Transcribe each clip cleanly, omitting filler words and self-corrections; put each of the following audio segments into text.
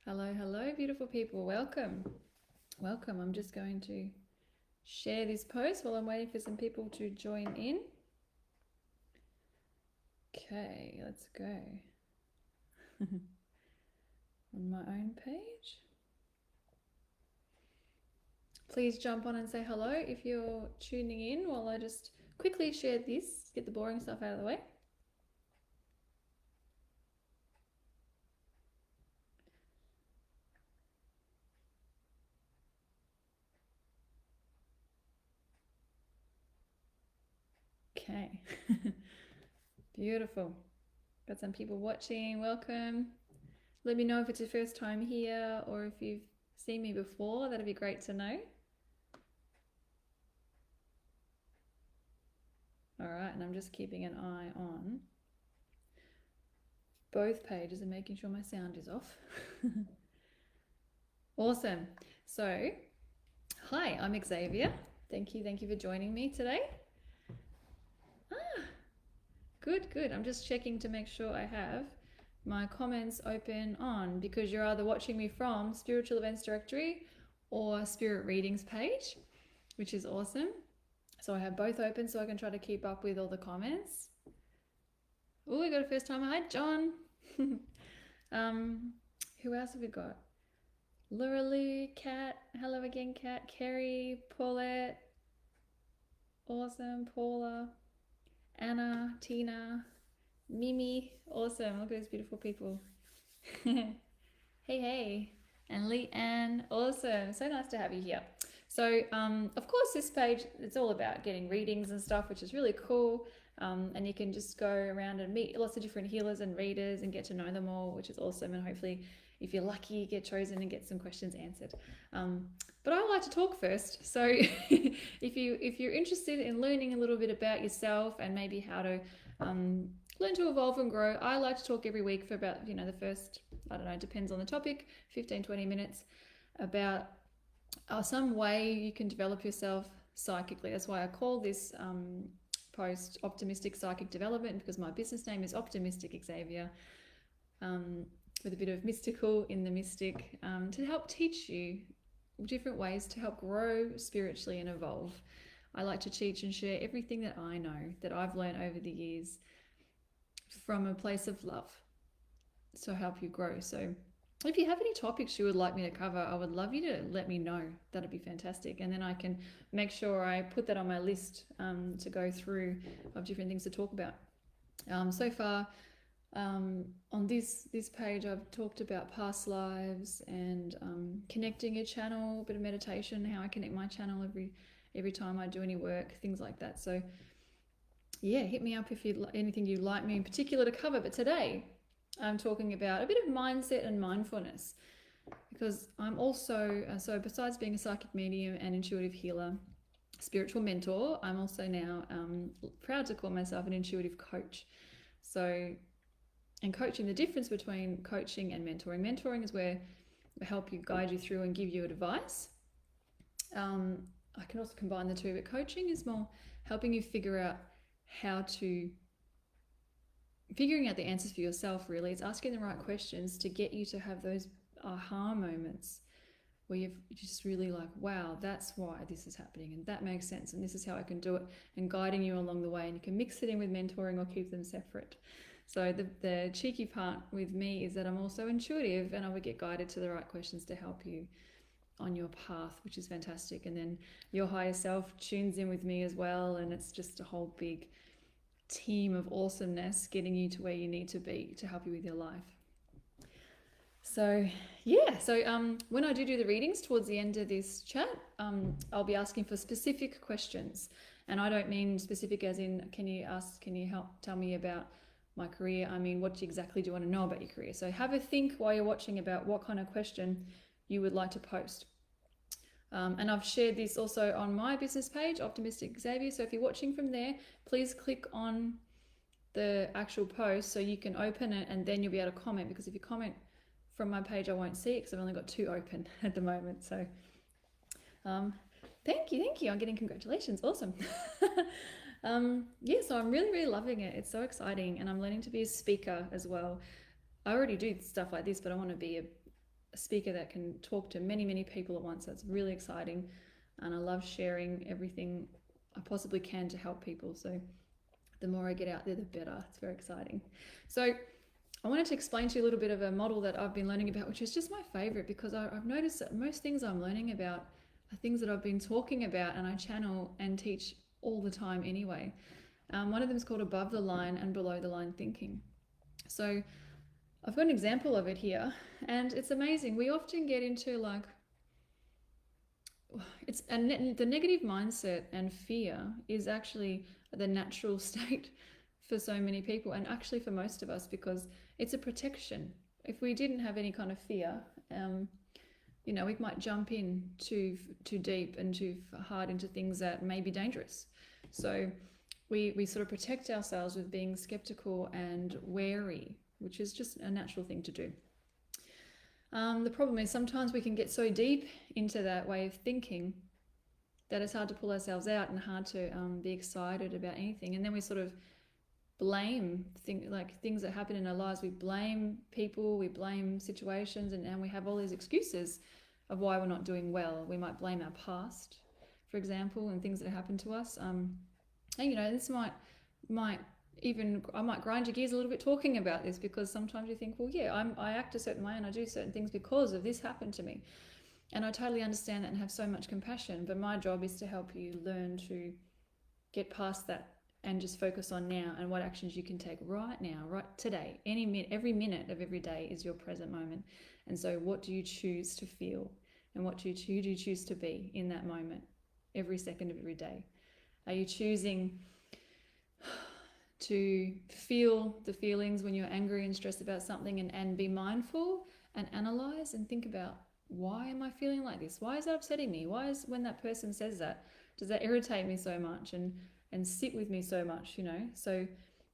Hello, hello, beautiful people. Welcome. Welcome. I'm just going to share this post while I'm waiting for some people to join in. Okay, let's go. On my own page. Please jump on and say hello if you're tuning in while I just quickly share this, get the boring stuff out of the way. Okay. Beautiful. Got some people watching. Welcome. Let me know if it's your first time here or if you've seen me before. That'd be great to know. All right, and I'm just keeping an eye on both pages and making sure my sound is off. Awesome. So, hi, I'm Xzavia. Thank you for joining me today. Good. I'm just checking to make sure I have my comments open on, because you're either watching me from Spiritual Events Directory or Spirit Readings page, which is awesome. So I have both open so I can try to keep up with all the comments. Oh, we got a first timer. Hi, John. Who else have we got? Lauralee, Kat. Hello again, Kat. Kerry, Paulette. Awesome. Paula, Anna, Tina, Mimi. Awesome. Look at those beautiful people. Hey. And Leanne. Awesome. So nice to have you here. So, of course, this page, it's all about getting readings and stuff, which is really cool. And you can just go around and meet lots of different healers and readers and get to know them all, which is awesome. And hopefully, if you're lucky, get chosen and get some questions answered. But I like to talk first. So if you're interested in learning a little bit about yourself and maybe how to learn to evolve and grow, I like to talk every week for about, the first, I don't know, depends on the topic, 15, 20 minutes about some way you can develop yourself psychically. That's why I call this post OptiMystic Psychic Development, because my business name is OptiMystic Xzavia, with a bit of mystical in the mystic, to help teach you different ways to help grow spiritually and evolve. I like to teach and share everything that I know, that I've learned over the years, from a place of love, so help you grow. So if you have any topics you would like me to cover, I would love you to let me know. That'd be fantastic. And then I can make sure I put that on my list to go through of different things to talk about. So far on this page, I've talked about past lives and connecting your channel, a bit of meditation, how I connect my channel every time I do any work, things like that. So yeah, hit me up if you'd anything you'd like me in particular to cover. But today I'm talking about a bit of mindset and mindfulness, because I'm also, so besides being a psychic medium and intuitive healer, spiritual mentor, I'm also now proud to call myself an intuitive coach. So, and coaching, the difference between coaching and mentoring. Mentoring is where I help you, guide you through and give you advice. I can also combine the two, but coaching is more helping you figure out figuring out the answers for yourself, really. It's asking the right questions to get you to have those aha moments where you're just really like, wow, that's why this is happening and that makes sense and this is how I can do it, and guiding you along the way. And you can mix it in with mentoring or keep them separate. So the cheeky part with me is that I'm also intuitive, and I would get guided to the right questions to help you on your path, which is fantastic. And then your higher self tunes in with me as well, and it's just a whole big team of awesomeness getting you to where you need to be to help you with your life. So yeah, when I do the readings towards the end of this chat, I'll be asking for specific questions, and I don't mean specific as in can you help tell me about my career. I mean, what exactly do you want to know about your career? So have a think while you're watching about what kind of question you would like to post. And I've shared this also on my business page, OptiMystic Xzavia. So if you're watching from there, please click on the actual post so you can open it, and then you'll be able to comment, because if you comment from my page, I won't see it because I've only got 2 open at the moment. So thank you. I'm getting congratulations. Awesome. Yeah, so I'm really, really loving it. It's so exciting, and I'm learning to be a speaker as well. I already do stuff like this, but I want to be a speaker that can talk to many, many people at once. That's really exciting, and I love sharing everything I possibly can to help people. So the more I get out there, the better. It's very exciting. So I wanted to explain to you a little bit of a model that I've been learning about, which is just my favorite, because I've noticed that most things I'm learning about are things that I've been talking about and I channel and teach all the time anyway. One of them is called above the line and below the line thinking. So I've got an example of it here, and it's amazing. We often get into like, the negative mindset and fear is actually the natural state for so many people, and actually for most of us, because it's a protection. If we didn't have any kind of fear, we might jump in too deep and too hard into things that may be dangerous. So we sort of protect ourselves with being skeptical and wary, which is just a natural thing to do. The problem is sometimes we can get so deep into that way of thinking that it's hard to pull ourselves out and hard to be excited about anything. And then we sort of blame things that happen in our lives. We blame people, we blame situations, and we have all these excuses of why we're not doing well. We might blame our past, for example, and things that happened to us. And this might even, I might grind your gears a little bit talking about this, because sometimes you think, well, yeah, I act a certain way and I do certain things because of this happened to me. And I totally understand that and have so much compassion, but my job is to help you learn to get past that and just focus on now and what actions you can take right now, right today. Every minute of every day is your present moment. And so what do you choose to feel, and who do you choose to be in that moment, every second of every day? Are you choosing to feel the feelings when you're angry and stressed about something, and be mindful and analyze and think about, why am I feeling like this? Why is that upsetting me? Why is, when that person says that, does that irritate me so much and sit with me so much, So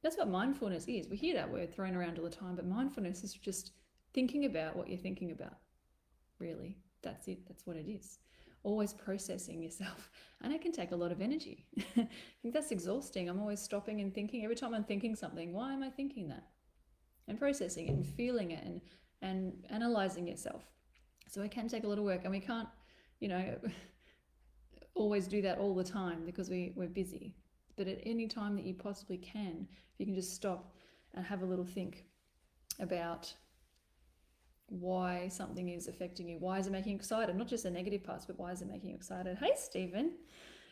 that's what mindfulness is. We hear that word thrown around all the time, but mindfulness is just thinking about what you're thinking about. Really, that's it. That's what it is. Always processing yourself, and it can take a lot of energy. I think that's exhausting. I'm always stopping and thinking. Every time I'm thinking something, why am I thinking that? And processing it and feeling it and analyzing yourself. So it can take a lot of work, and we can't, always do that all the time because we're busy. But at any time that you possibly can, if you can just stop and have a little think about why something is affecting you. Why is it making you excited? Not just the negative parts, but why is it making you excited? Hey, Stephen.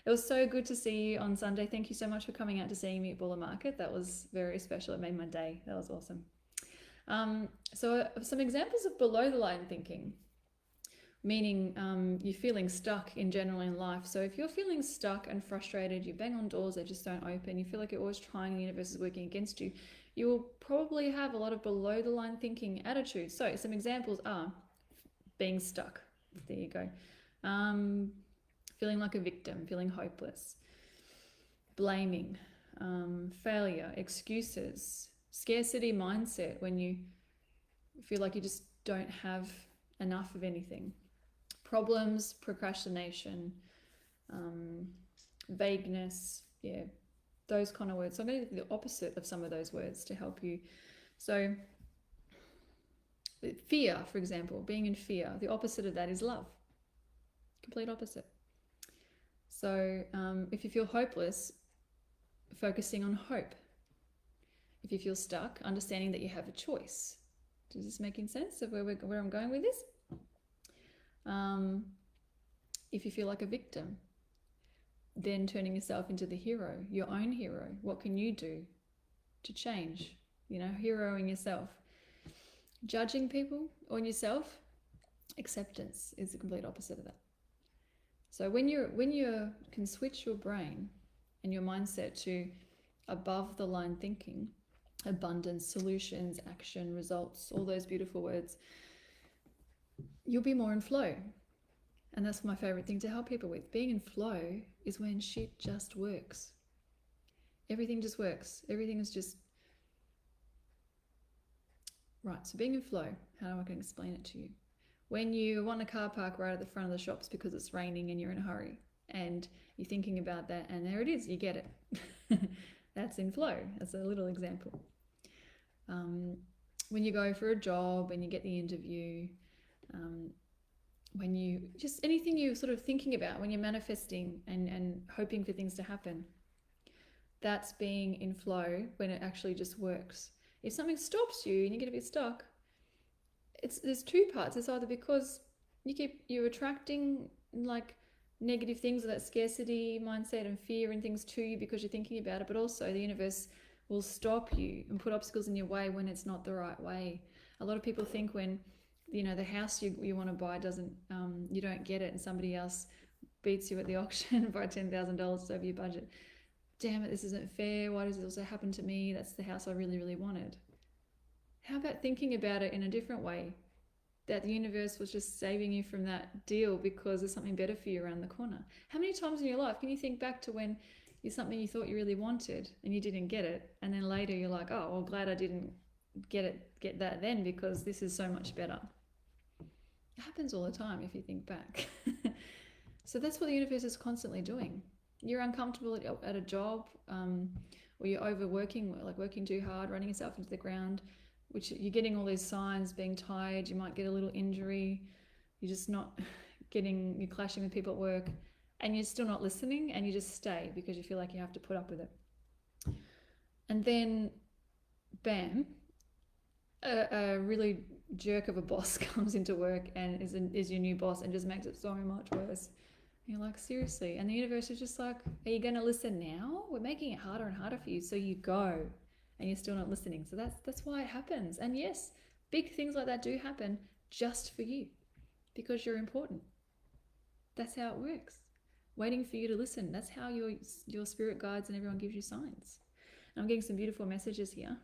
It was so good to see you on Sunday. Thank you so much for coming out to see me at Buller Market. That was very special. It made my day. That was awesome. So some examples of below the line thinking, meaning you're feeling stuck in general in life. So if you're feeling stuck and frustrated, you bang on doors, they just don't open, you feel like you're always trying and the universe is working against you, you will probably have a lot of below the line thinking attitudes. So some examples are being stuck. There you go. Feeling like a victim, feeling hopeless, blaming, failure, excuses, scarcity mindset, when you feel like you just don't have enough of anything, problems, procrastination, vagueness, those kind of words. So I'm going to do the opposite of some of those words to help you. So fear, for example, being in fear, the opposite of that is love. Complete opposite. So if you feel hopeless, focusing on hope. If you feel stuck, understanding that you have a choice. Is this making sense of where I'm going with this? If you feel like a victim, then turning yourself into the hero, your own hero. What can you do to change? Heroing yourself. Judging people or yourself, acceptance is the complete opposite of that. So when you can switch your brain and your mindset to above the line thinking, abundance, solutions, action, results, all those beautiful words, you'll be more in flow. And that's my favorite thing to help people with. Being in flow is when shit just works. Everything just works. Everything is just right. So being in flow, how am I going to explain it to you? When you want a car park right at the front of the shops because it's raining and you're in a hurry, and you're thinking about that, and there it is, you get it. That's in flow. That's a little example. When you go for a job and you get the interview, when you just anything you're sort of thinking about, when you're manifesting and hoping for things to happen, that's being in flow when it actually just works. If something stops you and you get a bit stuck, there's two parts. It's either because you're attracting like negative things, or that scarcity mindset and fear and things to you because you're thinking about it, but also the universe will stop you and put obstacles in your way when it's not the right way. A lot of people think when the house you want to buy doesn't you don't get it, and somebody else beats you at the auction by $10,000 over your budget. Damn it, this isn't fair. Why does this also happen to me? That's the house I really, really wanted. How about thinking about it in a different way? That the universe was just saving you from that deal because there's something better for you around the corner. How many times in your life can you think back to when something you thought you really wanted and you didn't get it, and then later you're like, oh, well, glad I didn't get that then, because this is so much better. It happens all the time if you think back. So that's what the universe is constantly doing. You're uncomfortable at a job, or you're overworking, like working too hard, running yourself into the ground, which you're getting all these signs, being tired, you might get a little injury, you're just not you're clashing with people at work, and you're still not listening, and you just stay because you feel like you have to put up with it. And then, bam, a really jerk of a boss comes into work and is your new boss and just makes it so much worse. And you're like, seriously? And the universe is just like, are you going to listen now? We're making it harder and harder for you, so you go, and you're still not listening. So that's why it happens. And yes, big things like that do happen just for you because you're important. That's how it works. Waiting for you to listen. That's how your spirit guides and everyone gives you signs. And I'm getting some beautiful messages here.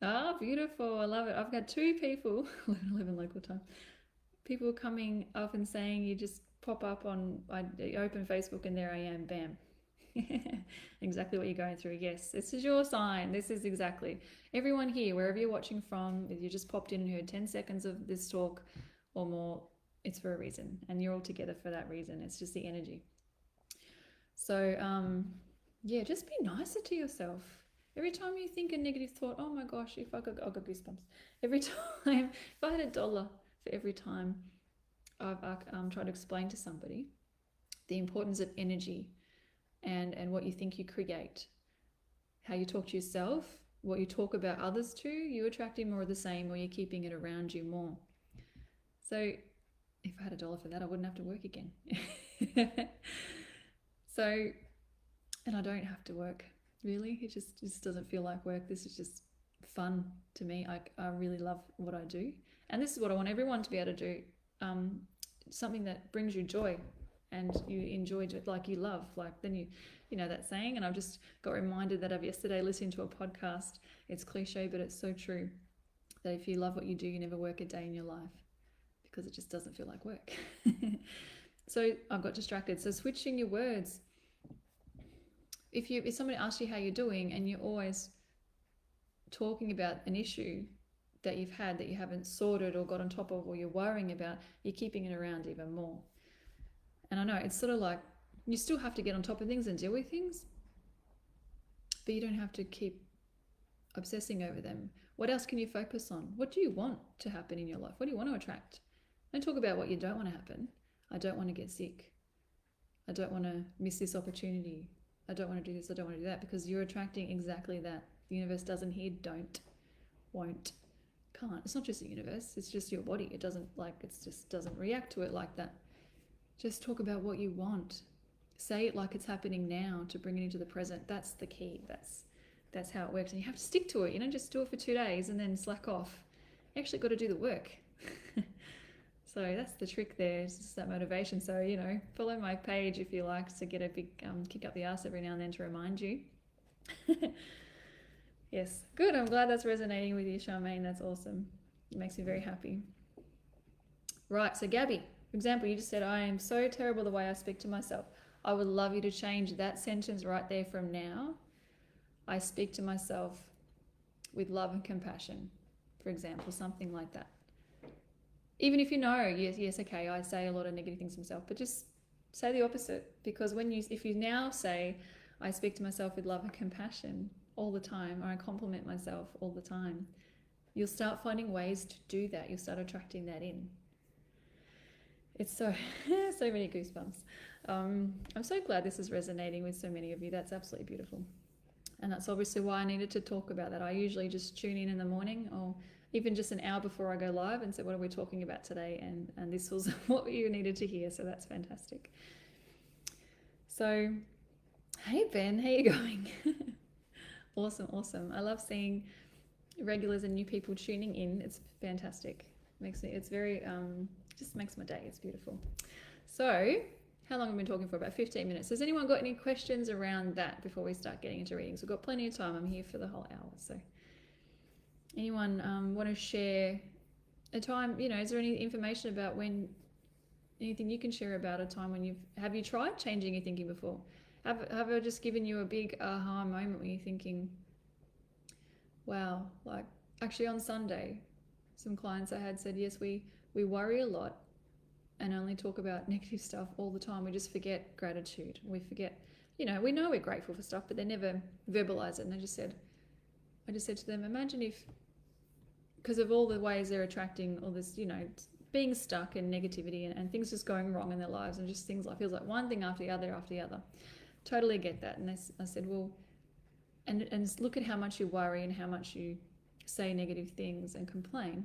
Ah, beautiful. I love it. I've got 2 people, 11 local time, people coming up and saying, you just pop up I open Facebook and there I am, bam. Exactly what you're going through. Yes, this is your sign. This is exactly. Everyone here, wherever you're watching from, if you just popped in and heard 10 seconds of this talk or more, it's for a reason, and you're all together for that reason. It's just the energy. So yeah, just be nicer to yourself. Every time you think a negative thought, oh my gosh, I got goosebumps. Every time, if I had $1 for every time I've tried to explain to somebody the importance of energy and what you think you create, how you talk to yourself, what you talk about others to, you're attracting more of the same, or you're keeping it around you more. So if I had $1 for that, I wouldn't have to work again. So, and I don't have to work, really. It just doesn't feel like work. This is just fun to me. I really love what I do. And this is what I want everyone to be able to do. Something that brings you joy and you enjoy it like you love. Like then you know that saying, and I've just got reminded that of yesterday listening to a podcast. It's cliche, but it's so true. That if you love what you do, you never work a day in your life, because it just doesn't feel like work. So I got distracted. So switching your words. If somebody asks you how you're doing and you're always talking about an issue that you've had that you haven't sorted or got on top of, or you're worrying about, you're keeping it around even more. And I know it's sort of like you still have to get on top of things and deal with things, but you don't have to keep obsessing over them. What else can you focus on? What do you want to happen in your life? What do you want to attract? Don't talk about what you don't want to happen. I don't want to get sick. I don't want to miss this opportunity. I don't want to do this. I don't want to do that, because you're attracting exactly that. The universe doesn't hear don't, won't, can't. It's not just the universe. It's just your body. It just doesn't react to it like that. Just talk about what you want. Say it like it's happening now to bring it into the present. That's the key. That's how it works. And you have to stick to it. You don't just do it for 2 days and then slack off. You actually got to do the work. So that's the trick there. It's just that motivation. So, follow my page if you like, to get a big kick up the ass every now and then to remind you. Yes, good. I'm glad that's resonating with you, Charmaine. That's awesome. It makes me very happy. Right, so Gabby, for example, you just said, I am so terrible the way I speak to myself. I would love you to change that sentence right there from now. I speak to myself with love and compassion, for example, something like that. Even if yes, okay, I say a lot of negative things to myself, but just say the opposite, because if you now say, I speak to myself with love and compassion all the time, or I compliment myself all the time, you'll start finding ways to do that. You'll start attracting that in. It's so many goosebumps. I'm so glad this is resonating with so many of you. That's absolutely beautiful. And that's obviously why I needed to talk about that. I usually just tune in the morning, or even just an hour before I go live, and say, what are we talking about today? And this was what you needed to hear. So that's fantastic. So, hey Ben, how you going? Awesome. I love seeing regulars and new people tuning in. It's fantastic. It's very, just makes my day. It's beautiful. So, how long have we been talking for? About 15 minutes. Has anyone got any questions around that before we start getting into readings? We've got plenty of time. I'm here for the whole hour. So, anyone want to share a time? Is there any information about anything you can share about a time when have you tried changing your thinking before? Have I just given you a big aha moment where you're thinking, wow, like actually on Sunday, some clients I had said, yes, we worry a lot and only talk about negative stuff all the time. We just forget gratitude. We forget, we know we're grateful for stuff, but they never verbalize it. And I just said to them, imagine if, because of all the ways they're attracting all this, being stuck in negativity and things just going wrong in their lives, and just things feels like one thing after the other. Totally get that. And I said, well, and look at how much you worry and how much you say negative things and complain.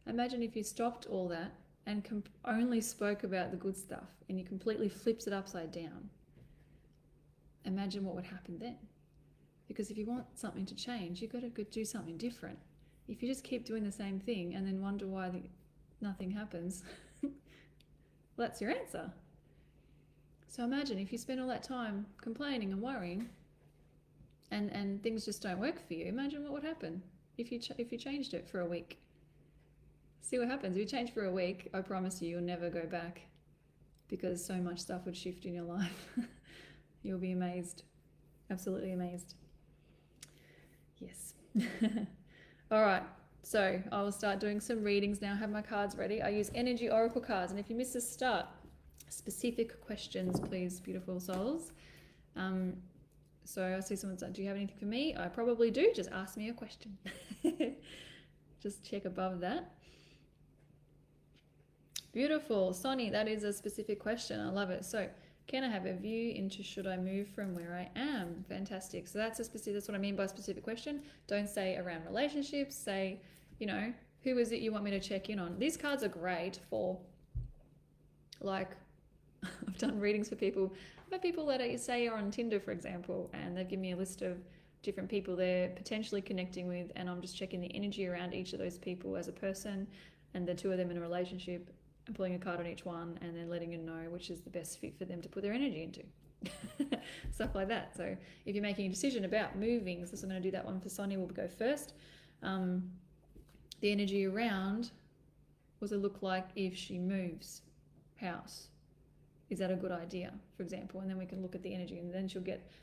Imagine if you stopped all that and only spoke about the good stuff, and you completely flipped it upside down. Imagine what would happen then. Because if you want something to change, you've got to go do something different. If you just keep doing the same thing and then wonder why nothing happens, well, that's your answer. So imagine if you spend all that time complaining and worrying, and things just don't work for you. Imagine what would happen if you changed it for a week. See what happens. If you change for a week, I promise you'll never go back, because so much stuff would shift in your life. You'll be amazed. Absolutely amazed. Yes. All right. So I will start doing some readings now. I have my cards ready. I use energy oracle cards. And if you miss the start, specific questions, please, beautiful souls. So I see someone's like, do you have anything for me? I probably do. Just ask me a question. Just check above that. Beautiful. Sonny, that is a specific question. I love it. So can I have a view into should I move from where I am? Fantastic. So that's what I mean by specific question. Don't say around relationships. Say, who is it you want me to check in on? These cards are great for, like, I've done readings for people. I've had people that I say are on Tinder, for example, and they've given me a list of different people they're potentially connecting with, and I'm just checking the energy around each of those people as a person, and the two of them in a relationship, and pulling a card on each one, and then letting you know which is the best fit for them to put their energy into. Stuff like that. So if you're making a decision about moving, so I'm going to do that one for Sonia, will go first. The energy around, what does it look like if she moves house? Is that a good idea, for example? And then we can look at the energy, and then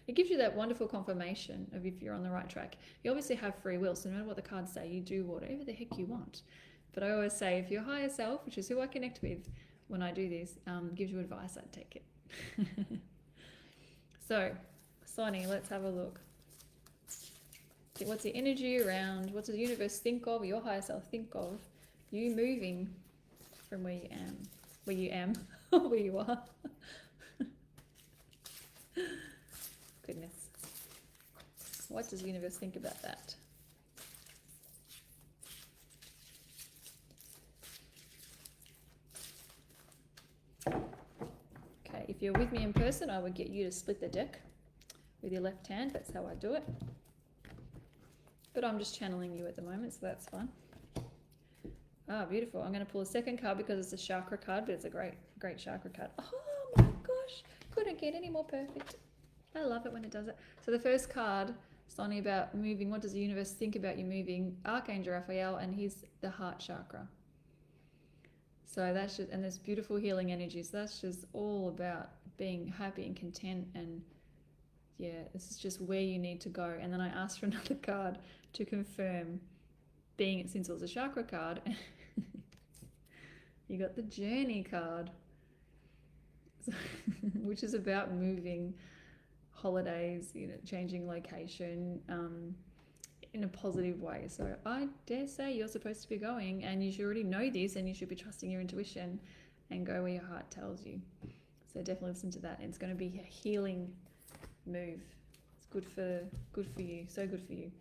it gives you that wonderful confirmation of if you're on the right track. You obviously have free will, so no matter what the cards say, you do whatever the heck you want. But I always say, if your higher self, which is who I connect with when I do this, gives you advice, I'd take it. So, Sonny, let's have a look. What's the energy around? What does the universe think of, your higher self think of, you moving from where you am, where you are? Goodness. What does the universe think about that? Okay, if you're with me in person, I would get you to split the deck with your left hand. That's how I do it. But I'm just channeling you at the moment, so that's fine. Ah, beautiful. I'm going to pull a second card because it's a chakra card, but it's a great chakra card. Oh my gosh, couldn't get any more perfect. I love it when it does it. So the first card, Sonny, about moving. What does the universe think about you moving? Archangel Raphael, and he's the heart chakra. So that's just, and there's beautiful healing energy. So that's just all about being happy and content, and yeah, this is just where you need to go. And then I asked for another card to confirm, since it was a chakra card, you got the journey card. which is about moving, holidays, changing location, in a positive way. So I dare say you're supposed to be going, and you should already know this, and you should be trusting your intuition and go where your heart tells you. So definitely listen to that. And it's going to be a healing move. It's good for you. So good for you.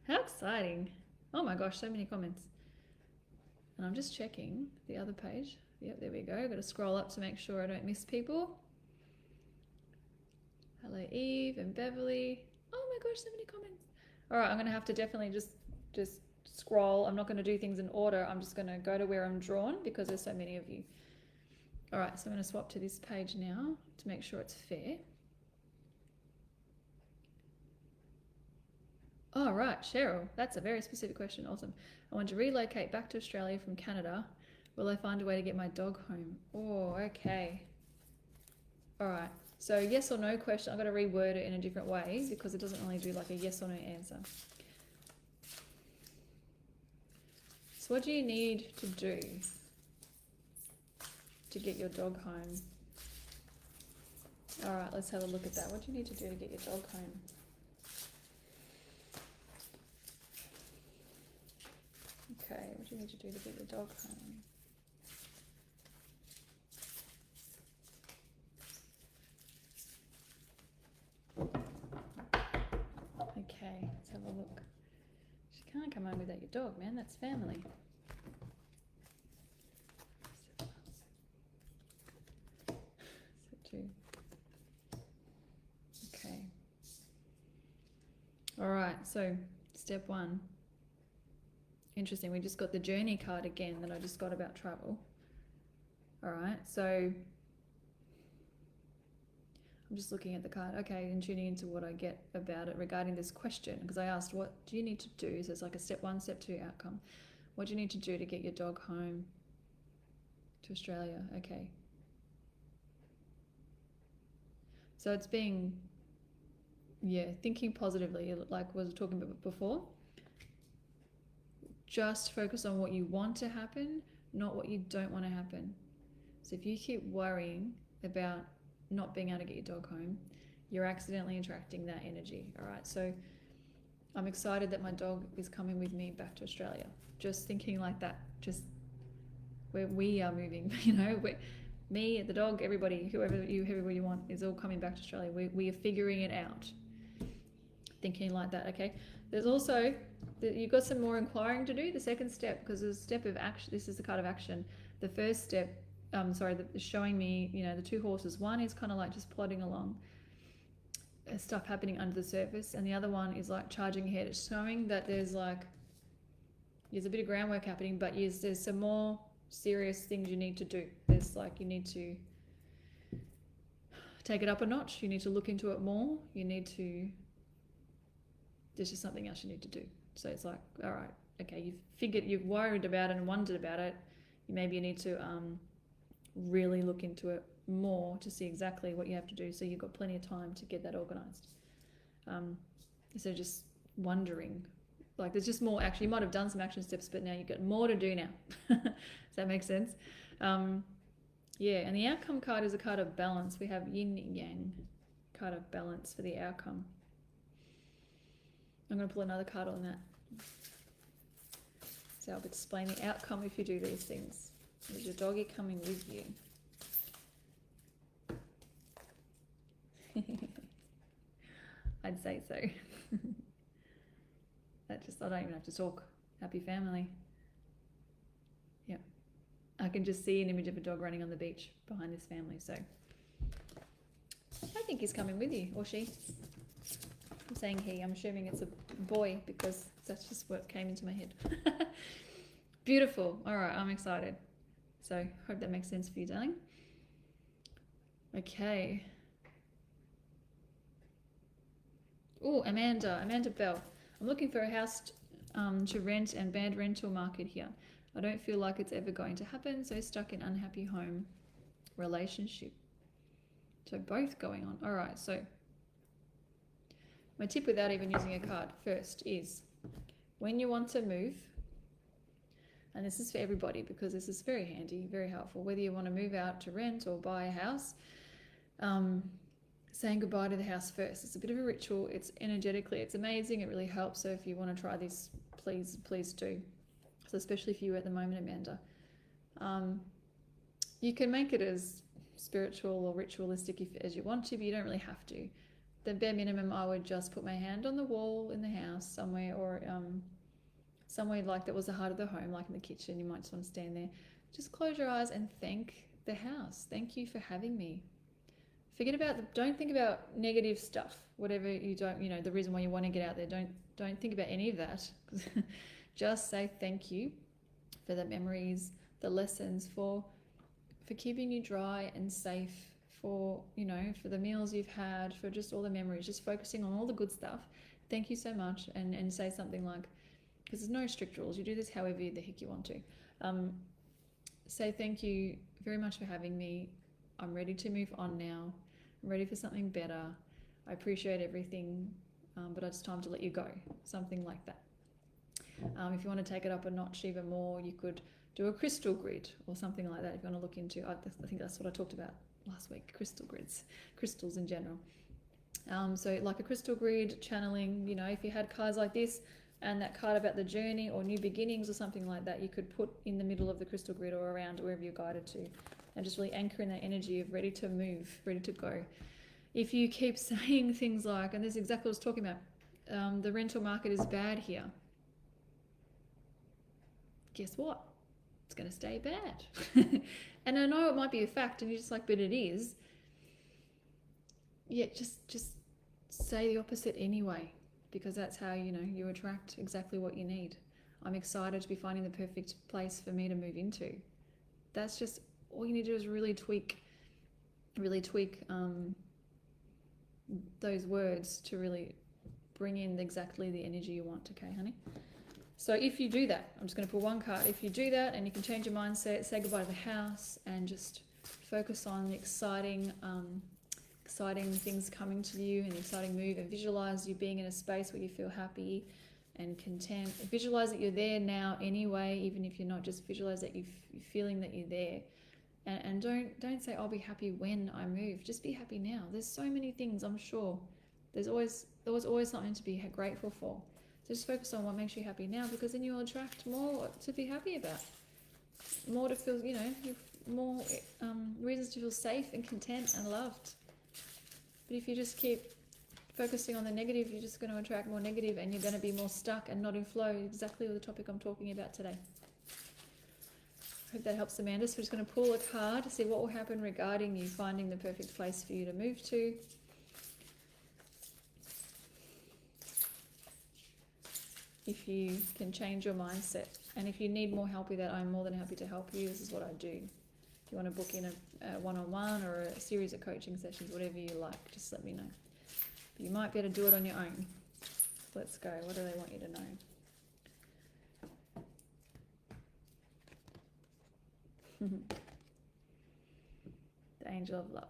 How exciting. Oh my gosh, so many comments. And I'm just checking the other page. Yep, there we go. I've got to scroll up to make sure I don't miss people. Hello, Eve and Beverly. Oh my gosh, so many comments. All right, I'm going to have to definitely just scroll. I'm not going to do things in order. I'm just going to go to where I'm drawn because there's so many of you. All right, so I'm going to swap to this page now to make sure it's fair. All right, Cheryl, that's a very specific question. Awesome. I want to relocate back to Australia from Canada. Will I find a way to get my dog home? Oh, okay. All right. So yes or no question, I've got to reword it in a different way because it doesn't really do like a yes or no answer. So what do you need to do to get your dog home? All right, let's have a look at that. What do you need to do to get your dog home? Okay, what do you need to do to get your dog home? Okay, let's have a look. She can't come home without your dog, man. That's family. So 2. Okay. All right, so step 1. Interesting, we just got the journey card again that I just got about travel. All right, so I'm just looking at the card, okay, and tuning into what I get about it regarding this question, because I asked, what do you need to do? So it's like a step 1, step 2 outcome. What do you need to do to get your dog home to Australia? Okay. So it's being, thinking positively, like I was talking about before. Just focus on what you want to happen, not what you don't want to happen. So if you keep worrying about not being able to get your dog home, you're accidentally attracting that energy. All right, so I'm excited that my dog is coming with me back to Australia. Just thinking like that, just where we are moving, me, the dog, everybody, whoever you want is all coming back to Australia. We are figuring it out. Thinking like that, okay? There's also, you've got some more inquiring to do, the second step, because there's a step of action. This is the card of action. The first step, showing me, the 2 horses. One is kind of like just plodding along, stuff happening under the surface, and the other one is like charging ahead. It's showing that there's a bit of groundwork happening, but there's some more serious things you need to do. There's you need to take it up a notch. You need to look into it more. There's just something else you need to do. So it's like, all right, okay, you've worried about it and wondered about it. Maybe you need to really look into it more to see exactly what you have to do, so you've got plenty of time to get that organized. Instead of just wondering, there's just more action. You might have done some action steps, but now you've got more to do now. Does that make sense? And the outcome card is a card of balance. We have yin yang, card of balance for the outcome. I'm going to pull another card on that. So I'll explain the outcome if you do these things. Is your doggy coming with you? I'd say so. I don't even have to talk. Happy family. Yep. I can just see an image of a dog running on the beach behind this family. So I think he's coming with you, or she. I'm saying he. I'm assuming it's a boy because that's just what came into my head. Beautiful. All right, I'm excited. So hope that makes sense for you, darling. Okay. Oh, Amanda Bell. I'm looking for a house to rent and bad rental market here. I don't feel like it's ever going to happen, so stuck in unhappy home relationship. So both going on. All right, so my tip without even using a card first is when you want to move, And this is for everybody because this is very handy, very helpful. Whether you want to move out to rent or buy a house, saying goodbye to the house first. It's a bit of a ritual. It's energetically, it's amazing. It really helps. So if you want to try this, please do. So especially for you at the moment, Amanda. You can make it as spiritual or ritualistic as you want to, but you don't really have to. The bare minimum, I would just put my hand on the wall in the house somewhere, or somewhere like that was the heart of the home, like in the kitchen. You might just want to stand there. Just close your eyes and thank the house. Thank you for having me. Don't think about negative stuff. Whatever you don't, the reason why you want to get out there, don't think about any of that. Just say thank you for the memories, the lessons, for keeping you dry and safe, for the meals you've had, for just all the memories, just focusing on all the good stuff. Thank you so much, and say something like, because there's no strict rules, you do this however the heck you want to. Say thank you very much for having me. I'm ready to move on now. I'm ready for something better. I appreciate everything, but it's time to let you go. Something like that. If you want to take it up a notch even more, you could do a crystal grid or something like that if you want to look into. I think that's what I talked about last week, crystal grids, crystals in general. So like a crystal grid, channeling, if you had cards like this and that card about the journey or new beginnings or something like that, you could put in the middle of the crystal grid or around wherever you're guided to, and just really anchor in that energy of ready to move, ready to go. If you keep saying things like, and this is exactly what I was talking about, the rental market is bad here. Guess what? It's going to stay bad. And I know it might be a fact and you're just like, but it is. Yeah, just say the opposite anyway, because that's how, you attract exactly what you need. I'm excited to be finding the perfect place for me to move into. That's just, all you need to do is really tweak those words to really bring in exactly the energy you want, okay, honey? So if you do that, I'm just going to pull one card. If you do that and you can change your mindset, say goodbye to the house and just focus on the exciting things coming to you and the exciting move, and visualize you being in a space where you feel happy and content. Visualize that you're there now anyway, even if you're not. Just visualize that you're feeling that you're there. And don't say, I'll be happy when I move. Just be happy now. There's so many things, I'm sure. There was always something to be grateful for. So just focus on what makes you happy now, because then you'll attract more to be happy about. More to feel, more reasons to feel safe and content and loved. But if you just keep focusing on the negative, you're just going to attract more negative, and you're going to be more stuck and not in flow. Exactly the topic I'm talking about today. Hope that helps, Amanda. So we're just going to pull a card to see what will happen regarding you finding the perfect place for you to move to. If you can change your mindset, and if you need more help with that, I'm more than happy to help you. This is what I do. If you want to book in a one-on-one or a series of coaching sessions, whatever you like, just let me know. But you might be able to do it on your own. Let's go. What do they want you to know? The angel of love.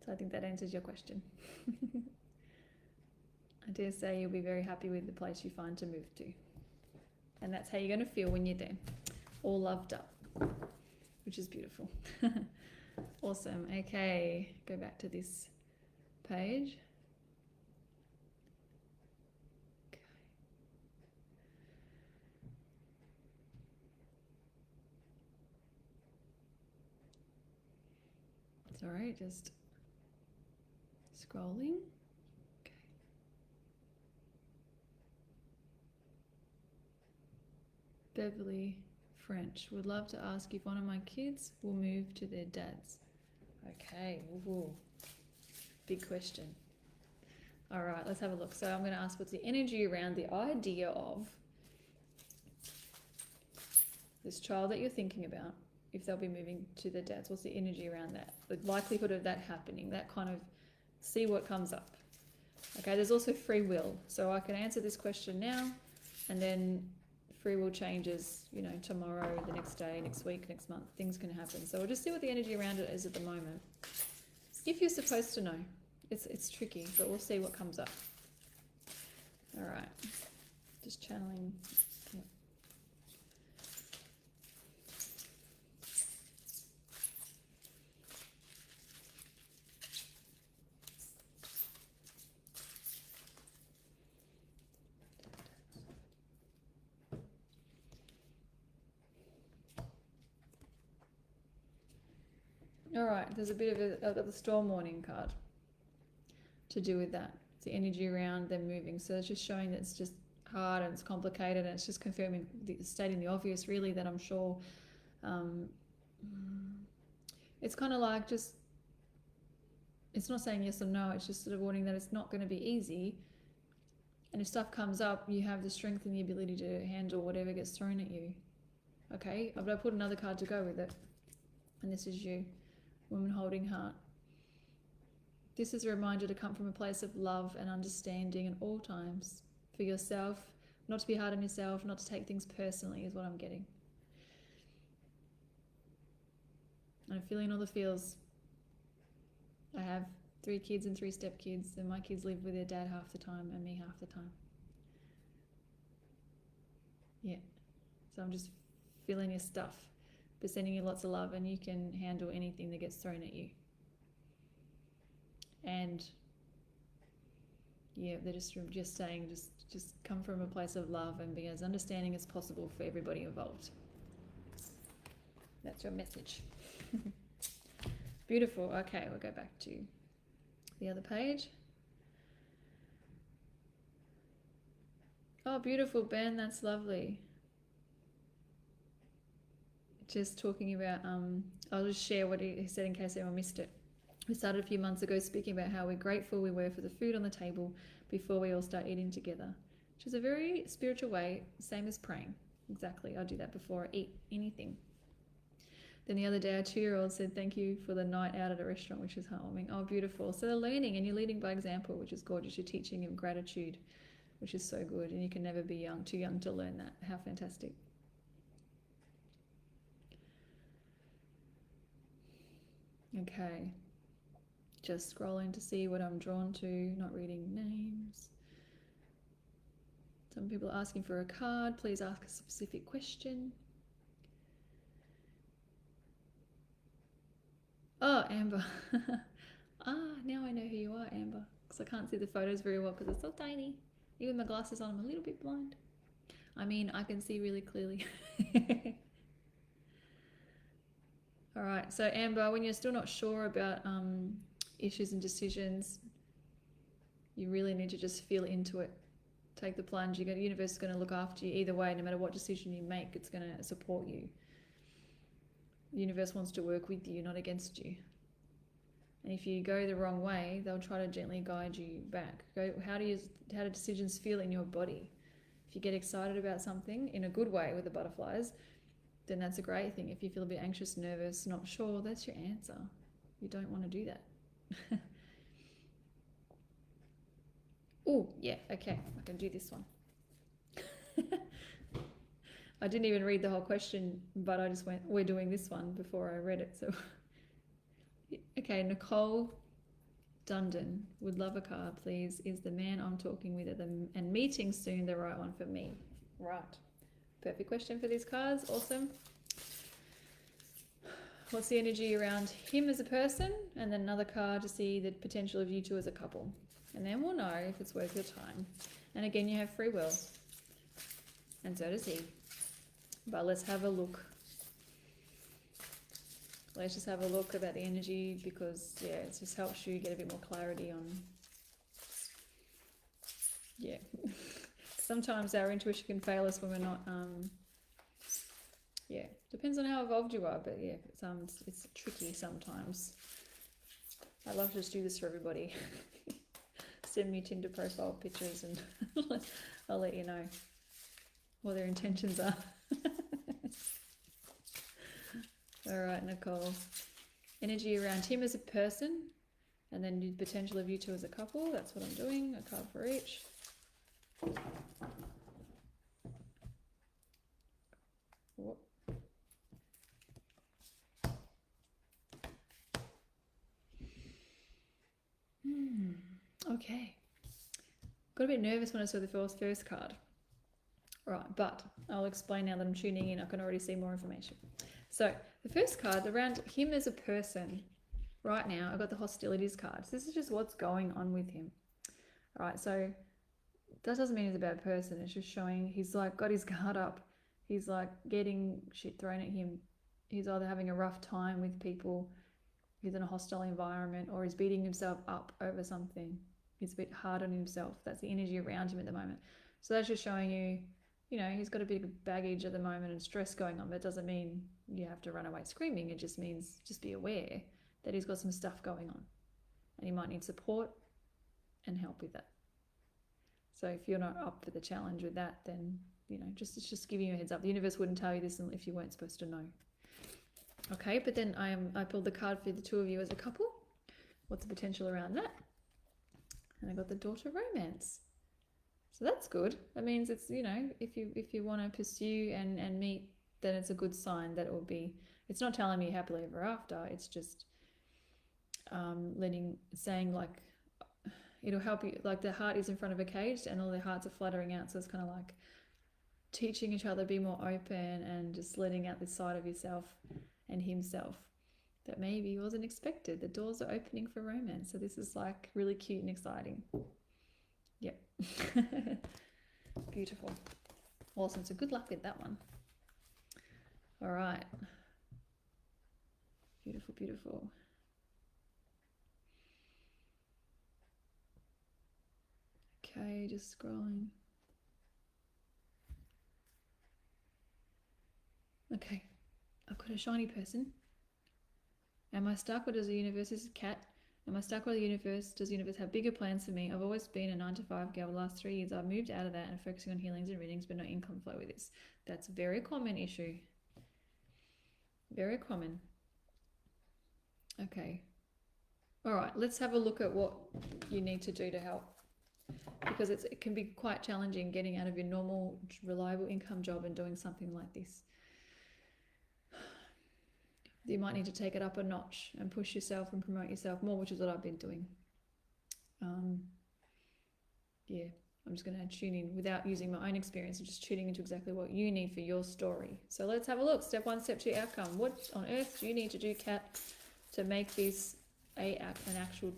So I think that answers your question. I dare say you'll be very happy with the place you find to move to. And that's how you're going to feel when you're there. All loved up. Which is beautiful. Awesome. Okay. Go back to this page. Okay. It's all right. Just scrolling. Beverly French would love to ask if one of my kids will move to their dad's. Okay, woo. Big question. All right, let's have a look. So I'm going to ask, what's the energy around the idea of this child that you're thinking about, if they'll be moving to their dad's? What's the energy around that? The likelihood of that happening, that kind of, see what comes up. Okay, there's also free will. So I can answer this question now, and then free will changes, tomorrow, the next day, next week, next month. Things can happen. So we'll just see what the energy around it is at the moment. If you're supposed to know. It's tricky, but we'll see what comes up. All right. Just channeling. Yep. All right, there's a bit of I've got the storm warning card to do with that. It's the energy around them moving. So it's just showing that it's just hard and it's complicated, and it's just confirming, stating the obvious, really, that I'm sure it's kind of like just, it's not saying yes or no, it's just sort of warning that it's not going to be easy. And if stuff comes up, you have the strength and the ability to handle whatever gets thrown at you. Okay, I've got to put another card to go with it. And this is you, woman holding heart. This is a reminder to come from a place of love and understanding at all times for yourself, not to be hard on yourself, not to take things personally, is what I'm getting. And I'm feeling all the feels. I have 3 kids and 3 stepkids, and my kids live with their dad half the time and me half the time. Yeah, so I'm just feeling your stuff, but sending you lots of love, and you can handle anything that gets thrown at you. And yeah, they're just saying, just come from a place of love and be as understanding as possible for everybody involved. That's your message. Beautiful. Okay, we'll go back to the other page. Oh, beautiful, Ben. That's lovely. Just talking about, I'll just share what he said in case anyone missed it. We started a few months ago speaking about how we're grateful we were for the food on the table before we all start eating together, which is a very spiritual way, same as praying. Exactly. I do that before I eat anything. Then the other day, our 2-year-old said, thank you for the night out at a restaurant, which is heartwarming. Oh, beautiful. So they're learning, and you're leading by example, which is gorgeous. You're teaching them gratitude, which is so good. And you can never be too young to learn that. How fantastic. Okay. Just scrolling to see what I'm drawn to, not reading names. Some people are asking for a card. Please ask a specific question. Oh, Amber. Now I know who you are, Amber. Because I can't see the photos very well because it's so tiny. Even with my glasses on, I'm a little bit blind. I mean, I can see really clearly. All right, so Amber, when you're still not sure about issues and decisions, you really need to just feel into it. Take the plunge. The universe is going to look after you either way. No matter what decision you make, it's going to support you. The universe wants to work with you, not against you. And if you go the wrong way, they'll try to gently guide you back. How do decisions feel in your body? If you get excited about something in a good way with the butterflies, then that's a great thing. If you feel a bit anxious, nervous, not sure, that's your answer. You don't want to do that. Oh, yeah, okay, I can do this one. I didn't even read the whole question, but I just went, we're doing this one before I read it. So, okay, Nicole Dundon would love a card, please. Is the man I'm talking with and meeting soon the right one for me? Right. Perfect question for these cards. Awesome. What's the energy around him as a person? And then another card to see the potential of you two as a couple. And then we'll know if it's worth your time. And again, you have free will. And so does he. But let's have a look. Let's just have a look about the energy because, yeah, it just helps you get a bit more clarity on, yeah. Sometimes our intuition can fail us when we're not, yeah, depends on how evolved you are, but yeah, it's tricky sometimes. I love to just do this for everybody. Send me Tinder profile pictures and I'll let you know what their intentions are. All right, Nicole. Energy around him as a person, and then the potential of you two as a couple. That's what I'm doing, a card for each. Whoop. Okay. Got a bit nervous when I saw the first card. Right, but I'll explain now that I'm tuning in. I can already see more information. So the first card around him as a person, right now, I've got the hostilities card. So this is just what's going on with him. All right, so that doesn't mean he's a bad person. It's just showing he's like got his guard up. He's like getting shit thrown at him. He's either having a rough time with people he's in a hostile environment, or he's beating himself up over something. He's a bit hard on himself. That's the energy around him at the moment. So that's just showing you, he's got a big baggage at the moment and stress going on. But it doesn't mean you have to run away screaming. It just means just be aware that he's got some stuff going on, and he might need support and help with that. So if you're not up for the challenge with that, then it's just giving you a heads up. The universe wouldn't tell you this if you weren't supposed to know. Okay, but then I pulled the card for the two of you as a couple. What's the potential around that? And I got the daughter romance. So that's good. That means it's, if you want to pursue and meet, then it's a good sign that it will be. It's not telling me happily ever after. It's just saying like, it'll help you. Like the heart is in front of a cage and all the hearts are fluttering out. So it's kind of like teaching each other to be more open and just letting out this side of yourself and himself that maybe wasn't expected. The doors are opening for romance. So this is like really cute and exciting. Yep. Beautiful. Awesome. So good luck with that one. All right. Beautiful, beautiful. Okay, just scrolling. Okay, I've got a shiny person. Am I stuck, or does the universe, this is cat, am I stuck with the universe? Does the universe have bigger plans for me? I've always been a 9-to-5 girl. The last 3 years I've moved out of that and focusing on healings and readings, but no income flow with this. That's a very common issue. Very common. Okay. All right, let's have a look at what you need to do to help. Because it can be quite challenging getting out of your normal, reliable income job and doing something like this. You might need to take it up a notch and push yourself and promote yourself more, which is what I've been doing. Yeah, I'm just going to tune in without using my own experience and just tuning into exactly what you need for your story. So let's have a look. Step 1, step 2, outcome. What on earth do you need to do, Kat, to make this an actual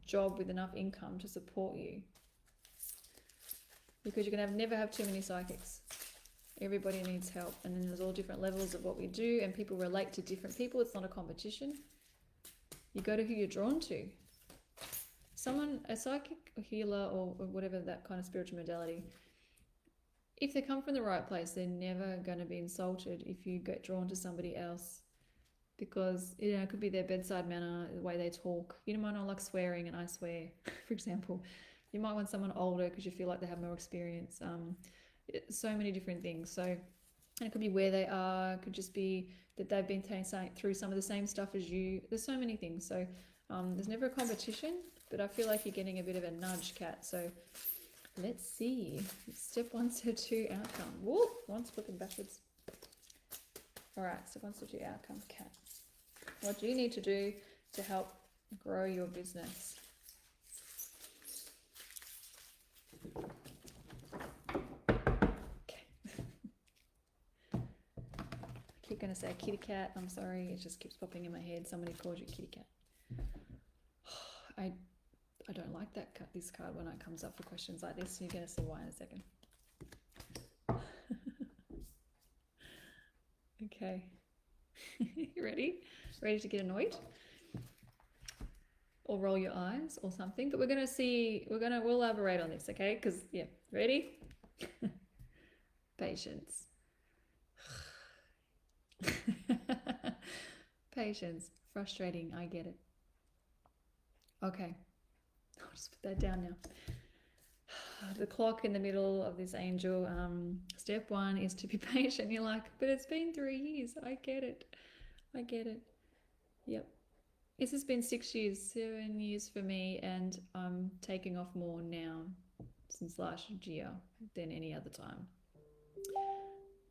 job with enough income to support you? Because you're going to never have too many psychics. Everybody needs help, and then there's all different levels of what we do, and people relate to different people. It's not a competition. You go to who you're drawn to. A psychic, a healer, or whatever that kind of spiritual modality, if they come from the right place, they're never going to be insulted if you get drawn to somebody else, because it could be their bedside manner, the way they talk. You might not like swearing, and I swear, for example. You might want someone older because you feel like they have more experience. So many different things. So it could be where they are. It could just be that they've been through some of the same stuff as you. There's so many things. So there's never a competition, but I feel like you're getting a bit of a nudge, Kat. So let's see. Step 1, step 2, outcome. Whoop, one's flipping backwards. All right, step 1, step 2, outcome, Kat. What do you need to do to help grow your business? I keep going to say kitty cat. I'm sorry, it just keeps popping in my head. Somebody calls you kitty cat. I don't like this card when it comes up for questions like this. You're going to see why in a second. Okay. You ready? Ready to get annoyed? Or roll your eyes or something? But we're going to see, we'll elaborate on this, okay? Because, yeah, ready? Patience. Patience. Frustrating. I get it. Okay. I'll just put that down now. The clock in the middle of this angel. Step 1 is to be patient. You're like, but it's been 3 years. I get it. I get it. Yep. This has been 6 years, 7 years for me, and I'm taking off more now since last year than any other time.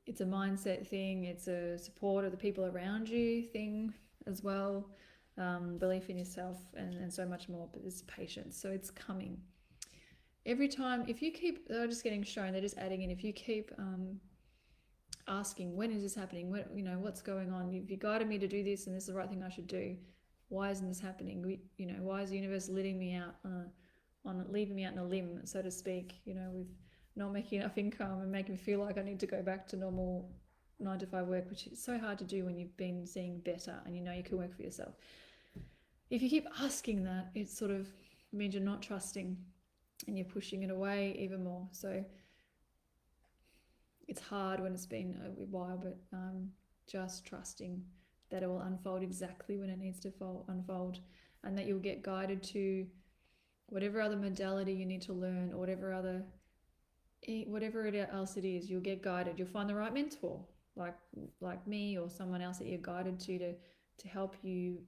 It's a mindset thing. It's a support of the people around you thing as well. Belief in yourself and so much more, but it's patience. So it's coming. Every time, if you keep, they're just getting shown, they're just adding in, if you keep asking, when is this happening? What's going on? If you guided me to do this and this is the right thing I should do, why isn't this happening? Why is the universe leaving me out in a limb, so to speak, with not making enough income and making me feel like I need to go back to normal 9 to 5 work, which is so hard to do when you've been seeing better and you know you can work for yourself. If you keep asking that, it sort of means you're not trusting and you're pushing it away even more. So it's hard when it's been a while, but just trusting that it will unfold exactly when it needs to unfold, and that you'll get guided to whatever other modality you need to learn, or whatever else it is. You'll get guided. You'll find the right mentor, like me or someone else that you're guided to help you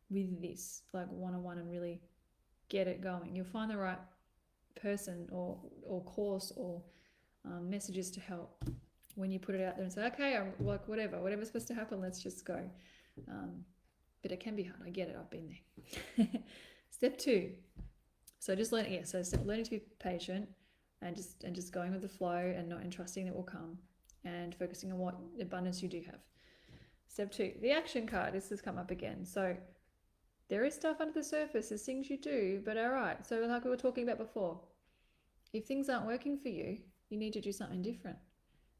with this, like one-on-one, and really get it going. You'll find the right person or course or messages to help when you put it out there and say, okay, I'm like, whatever's supposed to happen, let's just go. But it can be hard. I get it. I've been there. Step 2. So just learning to be patient and just going with the flow and not trusting that will come, and focusing on what abundance you do have. Step 2, the action card. This has come up again. So there is stuff under the surface. There's things you do, but all right. So like we were talking about before, if things aren't working for you, you need to do something different.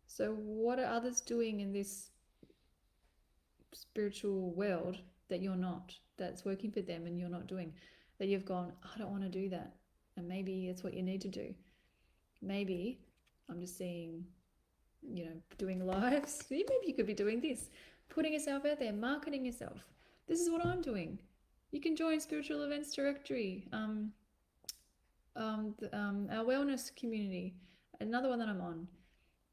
So what are others doing in this spiritual world that you're not, that's working for them and you're not doing, that you've gone, I don't want to do that? And maybe it's what you need to do. Maybe I'm just seeing, doing lives. Maybe you could be doing this, putting yourself out there, marketing yourself. This is what I'm doing. You can join Spiritual Events Directory, our wellness community, another one that I'm on.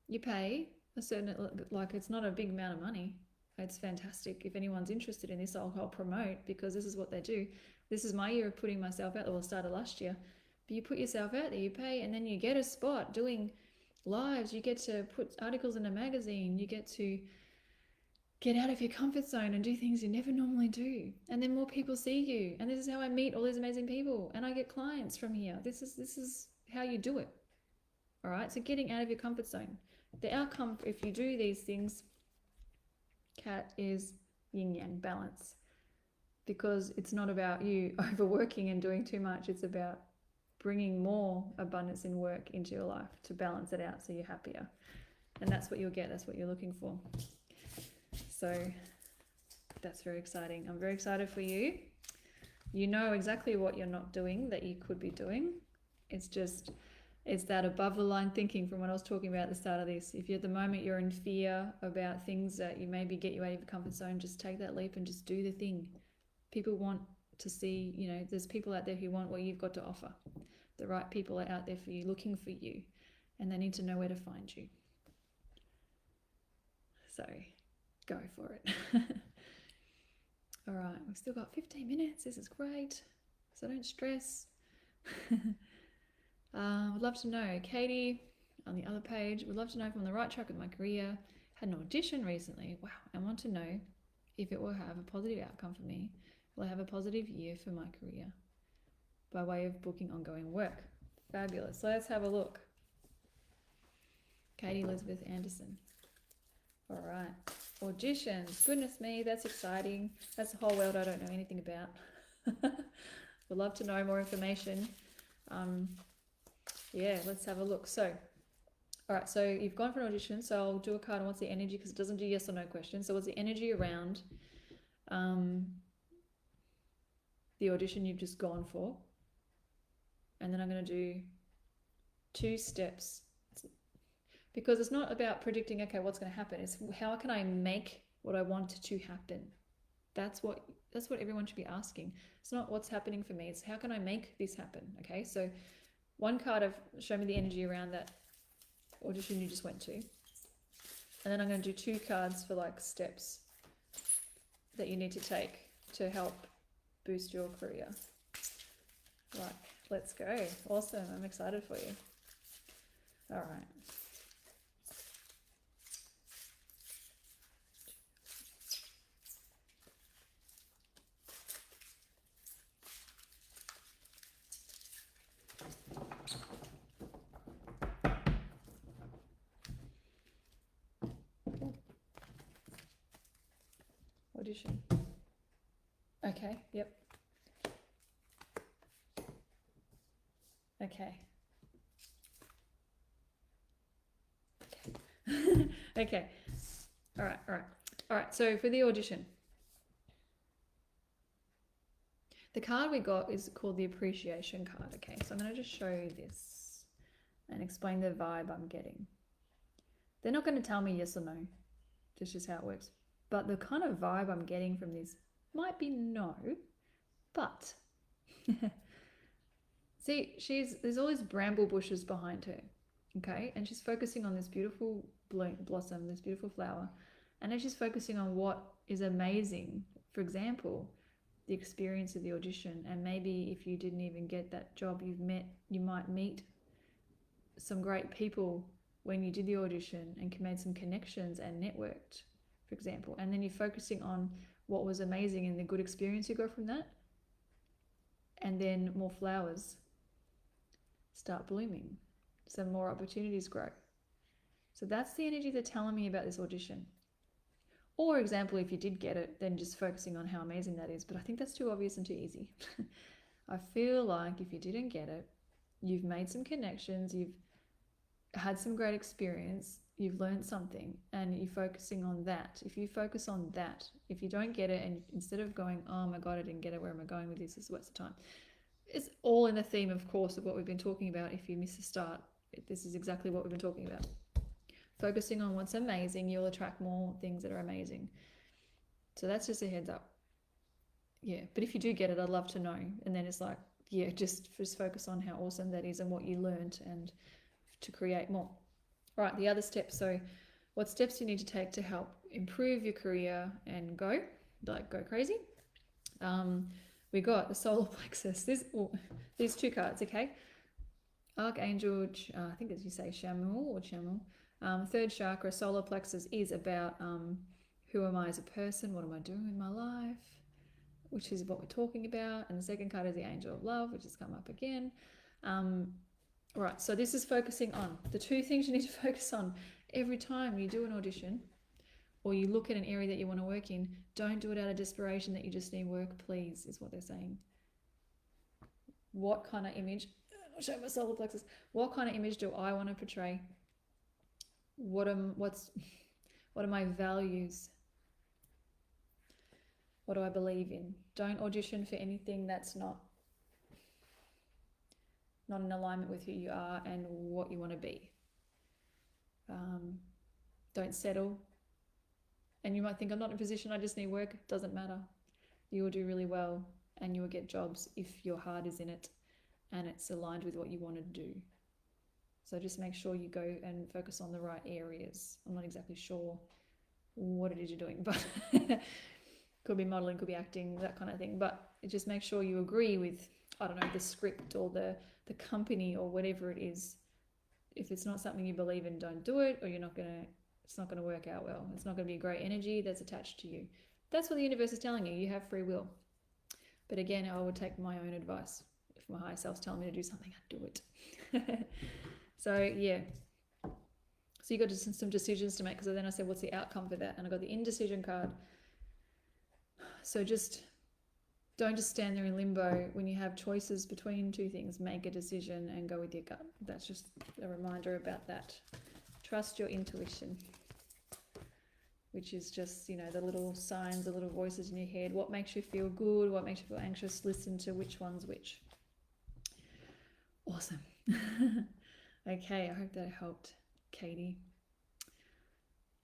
You pay a certain, like, it's not a big amount of money. It's fantastic. If anyone's interested in this, I'll promote, because this is what they do. This is my year of putting myself out there. Well, it started last year. But you put yourself out there, you pay, and then you get a spot doing lives. You get to put articles in a magazine. You get to get out of your comfort zone and do things you never normally do. And then more people see you. And this is how I meet all these amazing people. And I get clients from here. This is how you do it. All right? So getting out of your comfort zone. The outcome, if you do these things, Kat, is yin-yang balance. Because it's not about you overworking and doing too much. It's about bringing more abundance in work into your life to balance it out so you're happier. And that's what you'll get. That's what you're looking for. So that's very exciting. I'm very excited for you. You know exactly what you're not doing that you could be doing. It's that above the line thinking from what I was talking about at the start of this. If at the moment you're in fear about things that you maybe get you out of your comfort zone, just take that leap and just do the thing. People want to see, there's people out there who want what you've got to offer. The right people are out there for you, looking for you, and they need to know where to find you. So go for it. All right, we've still got 15 minutes. This is great. So don't stress. Would love to know, Katie, on the other page, would love to know if I'm on the right track with my career. Had an audition recently. Wow, I want to know if it will have a positive outcome for me. Will I have a positive year for my career by way of booking ongoing work? Fabulous. So let's have a look. Katie Elizabeth Anderson. All right. Auditions. Goodness me, that's exciting. That's a whole world I don't know anything about. Would love to know more information. Yeah, let's have a look. So, all right, so you've gone for an audition. So I'll do a card on what's the energy, because it doesn't do yes or no questions. So what's the energy around the audition you've just gone for? And then I'm going to do 2 steps, because it's not about predicting, okay, what's going to happen. It's how can I make what I want to happen? That's what everyone should be asking. It's not what's happening for me. It's how can I make this happen? Okay, so one card of show me the energy around that audition you just went to. And then I'm going to do 2 cards for like steps that you need to take to help boost your career. Right, let's go. Awesome. I'm excited for you. All right. Audition. Okay, yep. Okay. Okay. All right, all right, all right. So for the audition, the card we got is called the appreciation card. Okay, so I'm going to just show you this and explain the vibe I'm getting. They're not going to tell me yes or no. That's just how it works. But the kind of vibe I'm getting from this might be no, but see, there's all these bramble bushes behind her, okay, and she's focusing on this beautiful blossom, this beautiful flower, and then she's focusing on what is amazing. For example, the experience of the audition, and maybe if you didn't even get that job, you might meet some great people when you did the audition and made some connections and networked, for example, and then you're focusing on what was amazing and the good experience you got from that, and then more flowers start blooming, so more opportunities grow. So that's the energy they're telling me about this audition. Or example, if you did get it, then just focusing on how amazing that is. But I think that's too obvious and too easy. I feel like if you didn't get it, you've made some connections, you've had some great experience, you've learned something, and you're focusing on that. If you focus on that, if you don't get it, and instead of going, oh my God, I didn't get it, where am I going with this? This is a waste of time. It's all in the theme, of course, of what we've been talking about. If you miss the start, this is exactly what we've been talking about. Focusing on what's amazing, you'll attract more things that are amazing. So that's just a heads up. Yeah, but if you do get it, I'd love to know. And then it's like, yeah, just focus on how awesome that is and what you learned, and to create more. All right, the other steps. So what steps you need to take to help improve your career and go crazy? We got the solar plexus. These two cards, okay? Archangel, I think as you say, Chamuel. Third chakra, solar plexus, is about who am I as a person? What am I doing with my life? Which is what we're talking about. And the second card is the angel of love, which has come up again. Right, so this is focusing on the two things you need to focus on every time you do an audition or you look at an area that you want to work in. Don't do it out of desperation that you just need work, please, is what they're saying. What kind of image, I'll show my solar plexus, what kind of image do I want to portray? What are my values? What do I believe in? Don't audition for anything that's not in alignment with who you are and what you want to be. Don't settle. And you might think, I'm not in a position, I just need work. It doesn't matter. You will do really well and you will get jobs if your heart is in it and it's aligned with what you want to do. So just make sure you go and focus on the right areas. I'm not exactly sure what it is you're doing, but could be modeling, could be acting, that kind of thing. But just make sure you agree with, I don't know, the script or the company or whatever it is. If it's not something you believe in, don't do it, or it's not gonna work out well. It's not gonna be a great energy that's attached to you. That's what the universe is telling you. You have free will. But again, I would take my own advice. If my higher self's telling me to do something, I'd do it. So yeah. So you got some decisions to make. So then I said, what's the outcome for that? And I got the indecision card. So don't just stand there in limbo when you have choices between two things. Make a decision and go with your gut. That's just a reminder about that. Trust your intuition, which is just, the little signs, the little voices in your head. What makes you feel good? What makes you feel anxious? Listen to which one's which. Awesome. Okay, I hope that helped, Katie.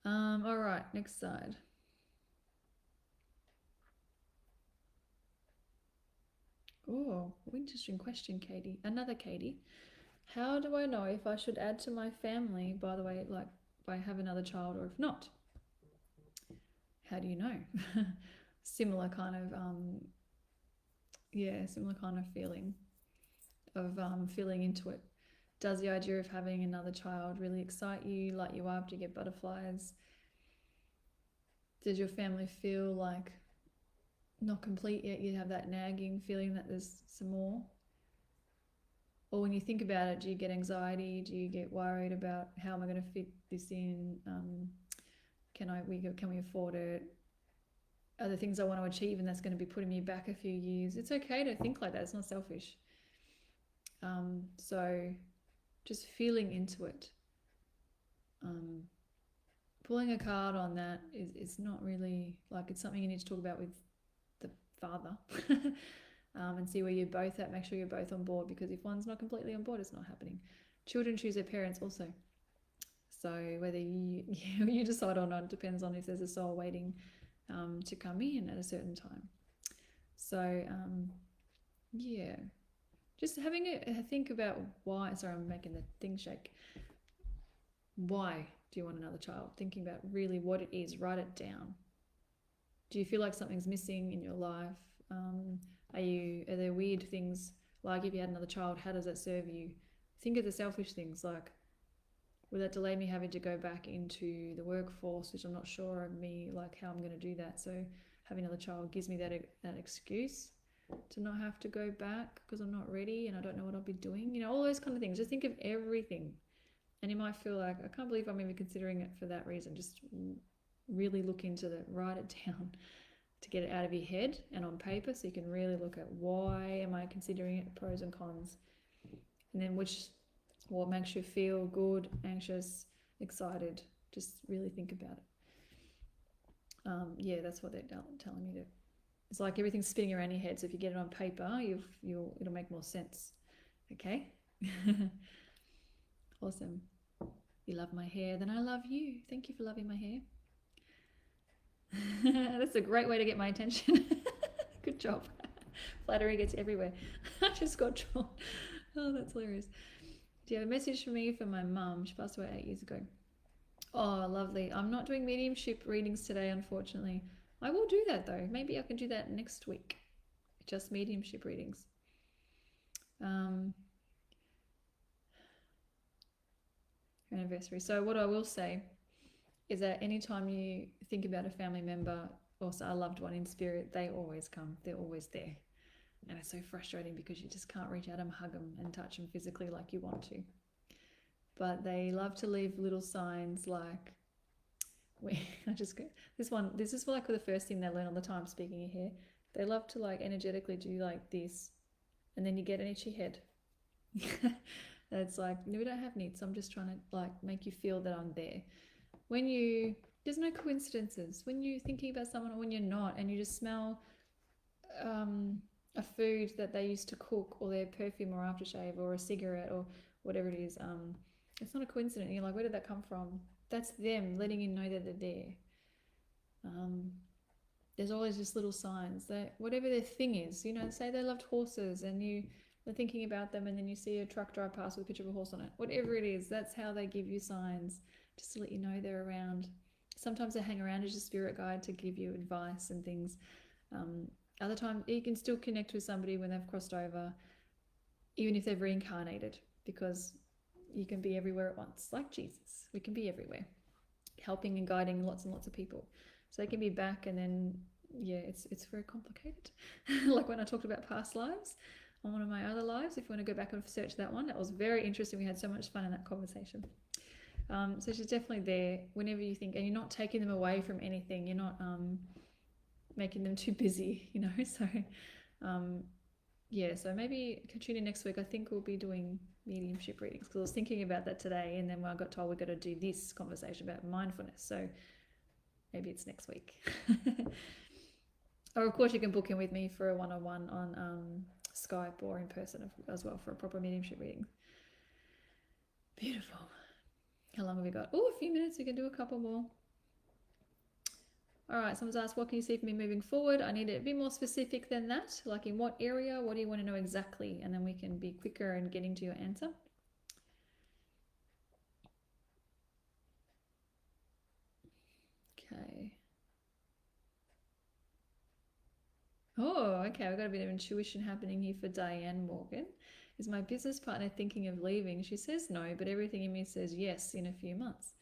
All right, next side. Oh, interesting question, Katie. Another Katie. How do I know if I should add to my family, by the way, like if I have another child or if not? How do you know? Similar kind of feeling of feeling into it. Does the idea of having another child really excite you, light you up? Do you get butterflies? Does your family feel like not complete yet? You have that nagging feeling that there's some more? Or when you think about it, do you get anxiety? Do you get worried about how am I going to fit this in? Can we afford it? Are there things I want to achieve and that's going to be putting me back a few years? It's okay to think like that. It's not selfish. So just feeling into it. pulling a card on that is not really, like, it's something you need to talk about with the father. And see where you're both at. Make sure you're both on board, because if one's not completely on board, it's not happening. Children choose their parents also. So whether you decide or not depends on if there's a soul waiting to come in at a certain time. So yeah, just having a think about why. Sorry, I'm making the thing shake. Why do you want another child? Thinking about really what it is. Write it down. Do you feel like something's missing in your life? Are there weird things, like if you had another child, how does that serve you? Think of the selfish things, like, will that delay me having to go back into the workforce, which I'm not sure of me, like how I'm going to do that. So having another child gives me that excuse to not have to go back because I'm not ready and I don't know what I'll be doing. You know, all those kind of things. Just think of everything. And you might feel like, I can't believe I'm even considering it for that reason. Just really look into that, write it down to get it out of your head and on paper, so you can really look at why am I considering it, pros and cons, and then what makes you feel good, anxious, excited. Just really think about it. Yeah, that's what they're telling me to. It's like everything's spinning around your head, so if you get it on paper, it'll make more sense. Okay. Awesome. You love my hair, then I love you. Thank you for loving my hair. That's a great way to get my attention. Good job. Flattery gets everywhere. I just got drawn. Oh, that's hilarious. Do you have a message for me for my mum? She passed away 8 years ago. Oh, lovely. I'm not doing mediumship readings today, unfortunately. I will do that though. Maybe I can do that next week. Just mediumship readings. Anniversary. So what I will say is that anytime you think about a family member or a loved one in spirit, they always come. They're always there. And it's so frustrating because you just can't reach out and hug them and touch them physically like you want to. But they love to leave little signs like, this is like the first thing they learn all the time, speaking of hair. They love to like energetically do like this, and then you get an itchy head. It's like, no, we don't have needs. I'm just trying to like make you feel that I'm there. There's no coincidences. When you're thinking about someone or when you're not, and you just smell a food that they used to cook, or their perfume or aftershave or a cigarette or whatever it is, it's not a coincidence. You're like, where did that come from? That's them letting you know that they're there. There's always just little signs that whatever their thing is, you know, say they loved horses and you're thinking about them, and then you see a truck drive past with a picture of a horse on it. Whatever it is, that's how they give you signs, just to let you know they're around. Sometimes they hang around as your spirit guide to give you advice and things. Other times you can still connect with somebody when they've crossed over, even if they've reincarnated, because you can be everywhere at once, like Jesus. We can be everywhere, helping and guiding lots and lots of people. So they can be back, and then yeah, it's very complicated. Like when I talked about past lives on one of my other lives, if you want to go back and search that one, that was very interesting. We had so much fun in that conversation. So she's definitely there whenever you think, and you're not taking them away from anything. You're not making them too busy, you know. So yeah, so maybe tune in next week. I think we'll be doing mediumship readings, because I was thinking about that today, and then when I got told we've got to do this conversation about mindfulness, so maybe it's next week. Or of course you can book in with me for a one-on-one on Skype or in person as well for a proper mediumship reading. Beautiful. How long have we got? Oh, a few minutes. We can do a couple more. All right, someone's asked, what can you see for me moving forward? I need it to be more specific than that. Like in what area? What do you want to know exactly? And then we can be quicker in getting to your answer. Okay. Oh, okay. I've got a bit of intuition happening here for Diane Morgan. Is my business partner thinking of leaving? She says no, but everything in me says yes in a few months.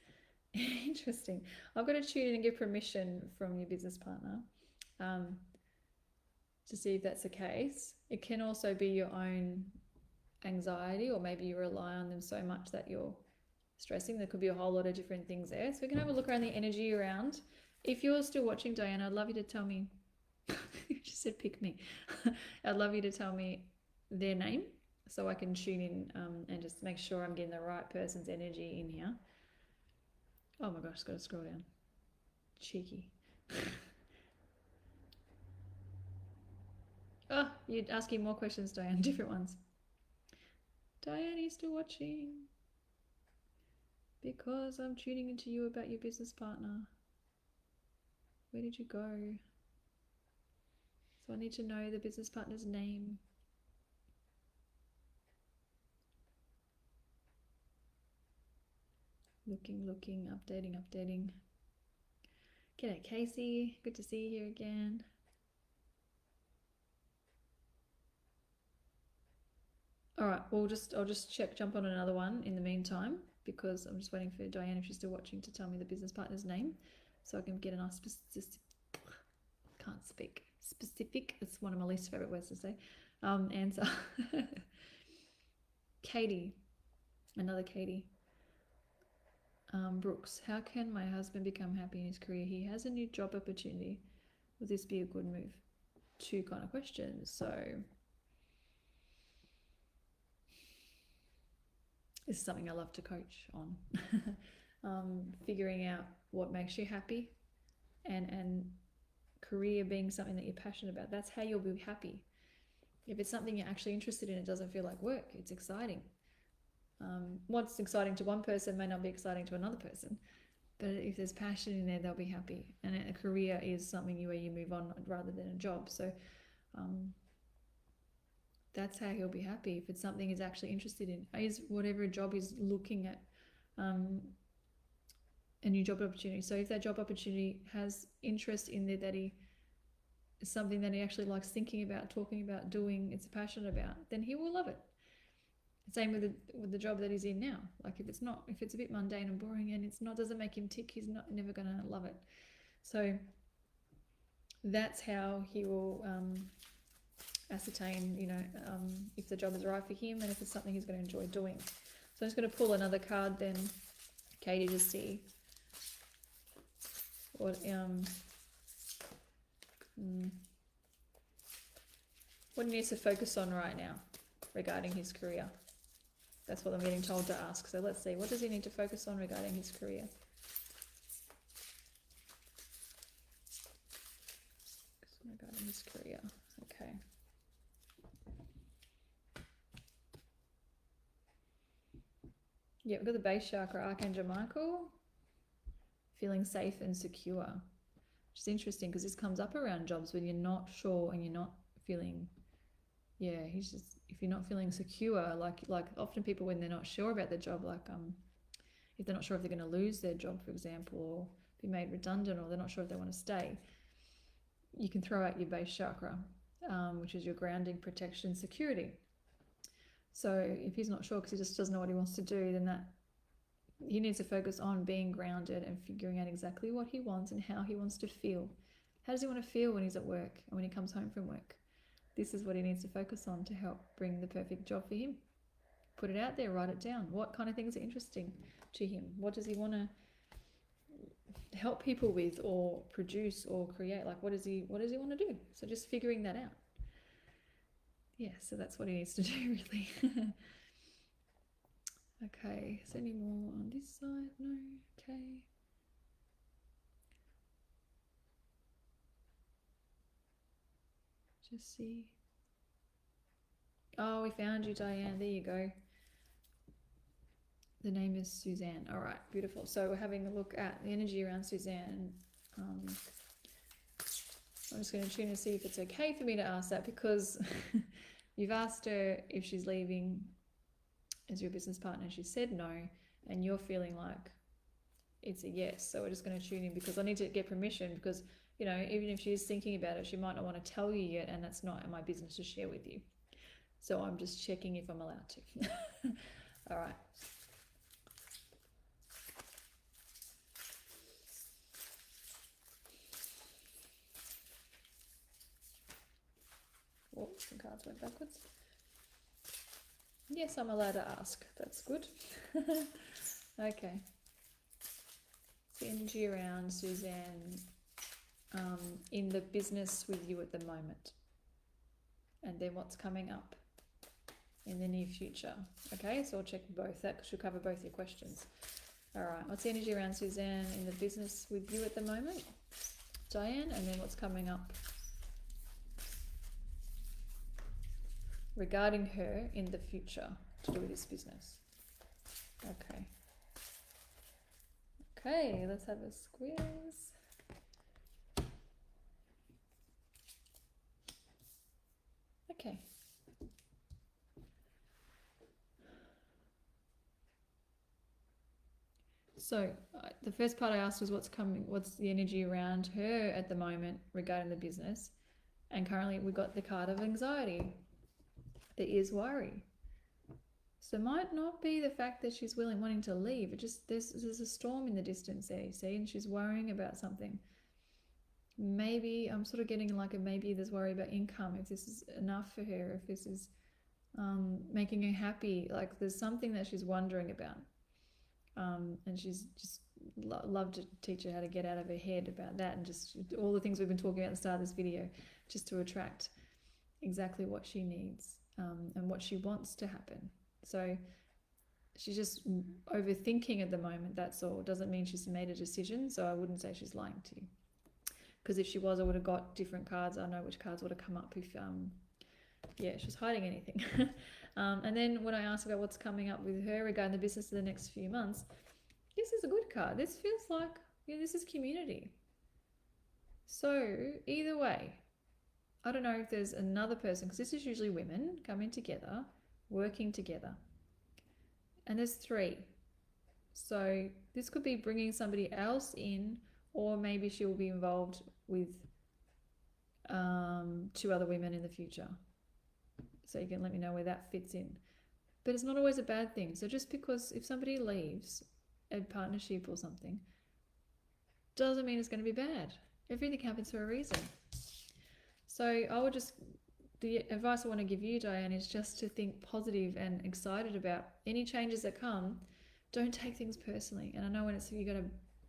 Interesting. I've got to tune in and get permission from your business partner to see if that's the case. It can also be your own anxiety, or maybe you rely on them so much that you're stressing. There could be a whole lot of different things there. So we can have a look around the energy around. If you're still watching, Diana, I'd love you to tell me. You just said pick me. I'd love you to tell me their name so I can tune in and just make sure I'm getting the right person's energy in here. Oh my gosh, gotta scroll down. Cheeky. Oh, you're asking more questions, Diane, different ones. Diane, are you still watching? Because I'm tuning into you about your business partner. Where did you go? So I need to know the business partner's name. Looking, updating. G'day, Casey. Good to see you here again. All right, I'll just jump on another one in the meantime, because I'm just waiting for Diane, if she's still watching, to tell me the business partner's name, so I can get a nice specific. It's one of my least favorite words to say. Answer. Katie, another Katie. Brooks, how can my husband become happy in his career? He has a new job opportunity. Would this be a good move? Two kind of questions. So this is something I love to coach on. Figuring out what makes you happy, and career being something that you're passionate about. That's how you'll be happy. If it's something you're actually interested in, it doesn't feel like work. It's exciting. What's exciting to one person may not be exciting to another person, but if there's passion in there, they'll be happy. And a career is something where you move on rather than a job. So that's how he'll be happy. If it's something he's actually interested in, is whatever job he's looking at, a new job opportunity. So if that job opportunity has interest in there, that he is something that he actually likes thinking about, talking about, doing, it's passionate about, then he will love it. Same with the job that he's in now. Like if it's a bit mundane and boring and doesn't make him tick, he's never gonna love it. So that's how he will ascertain, if the job is right for him and if it's something he's going to enjoy doing. So I'm just going to pull another card then, Katie, to see what he needs to focus on right now regarding his career. That's what I'm getting told to ask. So let's see, what does he need to focus on regarding his career? Regarding his career, okay. Yeah, we've got the base chakra, Archangel Michael, feeling safe and secure, which is interesting because this comes up around jobs when you're not sure and you're not feeling, he's just, if you're not feeling secure, like often people when they're not sure about their job, like if they're not sure if they're going to lose their job, for example, or be made redundant, or they're not sure if they want to stay, you can throw out your base chakra, which is your grounding, protection, security. So if he's not sure because he just doesn't know what he wants to do, then he needs to focus on being grounded and figuring out exactly what he wants and how he wants to feel. How does he want to feel when he's at work and when he comes home from work? This is what he needs to focus on to help bring the perfect job for him. Put it out there, write it down. What kind of things are interesting to him? What does he want to help people with or produce or create? Like what does he want to do? So just figuring that out. Yeah, so that's what he needs to do really. Okay, is there any more on this side? No, okay. Just see. Oh, we found you, Diane. There you go. The name is Suzanne. All right, beautiful. So we're having a look at the energy around Suzanne. I'm just going to tune to see if it's okay for me to ask that, because you've asked her if she's leaving as your business partner. She said no, and you're feeling like it's a yes. So we're just going to tune in, because I need to get permission, because even if she is thinking about it, she might not want to tell you yet, and that's not my business to share with you. So I'm just checking if I'm allowed to. All right. Oh, some cards went backwards. Yes, I'm allowed to ask. That's good. Okay. The energy around Suzanne in the business with you at the moment. And then what's coming up in the near future. Okay, so I'll check both. That should cover both your questions. All right, what's the energy around Suzanne in the business with you at the moment, Diane? And then what's coming up regarding her in the future to do with this business? Okay. Okay, let's have a squeeze. Okay. So the first part I asked was what's the energy around her at the moment regarding the business. And currently we got the card of anxiety. There is worry. So it might not be the fact that she's wanting to leave. It just, there's a storm in the distance there, you see, and she's worrying about something. Maybe I'm sort of getting like maybe there's worry about income, if this is enough for her, if this is making her happy. Like there's something that she's wondering about. And she's just love to teach her how to get out of her head about that, and just all the things we've been talking about at the start of this video, just to attract exactly what she needs and what she wants to happen. So she's just overthinking at the moment, that's all. Doesn't mean she's made a decision, so I wouldn't say she's lying to you. Because if she was, I would have got different cards. I know which cards would have come up if, yeah, she was hiding anything. And then when I asked about what's coming up with her regarding the business in the next few months, this is a good card. This feels like, yeah, this is community. So either way, I don't know if there's another person, because this is usually women coming together, working together. And there's 3. So this could be bringing somebody else in, or maybe she will be involved with 2 other women in the future. So you can let me know where that fits in. But it's not always a bad thing. So just because if somebody leaves a partnership or something, doesn't mean it's going to be bad. Everything happens for a reason. So I would just, the advice I want to give you, Diane, is just to think positive and excited about any changes that come. Don't take things personally. And I know when you got a